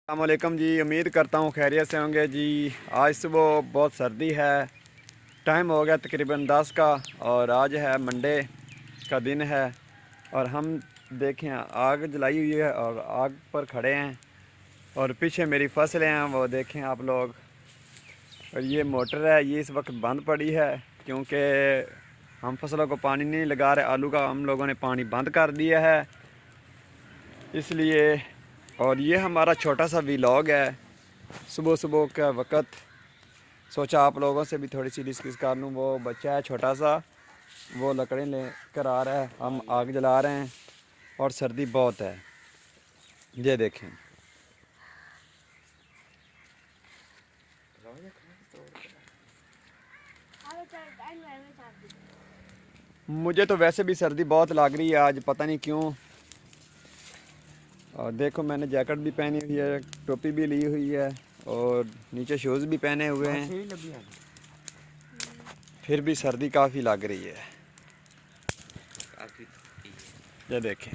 अस्सलामुअलैकुम जी। उम्मीद करता हूँ खैरियत से होंगे जी। आज सुबह बहुत सर्दी है। टाइम हो गया तकरीबन 10 का और आज है मंडे का दिन है। और हम देखें आग जलाई हुई है और आग पर खड़े हैं और पीछे मेरी फसलें हैं वो देखें आप लोग। और ये मोटर है, ये इस वक्त बंद पड़ी है क्योंकि हम फसलों को पानी नहीं लगा रहे। आलू का हम लोगों ने पानी बंद कर दिया है इसलिए। और ये हमारा छोटा सा व्लॉग है सुबह सुबह का वक़्त। सोचा आप लोगों से भी थोड़ी सी डिस्कस कर लूँ। वो बच्चा है छोटा सा, वो लकड़ें लेकर आ रहा है, हम आग जला रहे हैं और सर्दी बहुत है। ये देखें, मुझे तो वैसे भी सर्दी बहुत लग रही है आज, पता नहीं क्यों। और देखो मैंने जैकेट भी पहनी हुई है, टोपी भी ली हुई है और नीचे शूज़ भी पहने हुए हैं, फिर भी सर्दी काफ़ी लग रही है। ये देखें,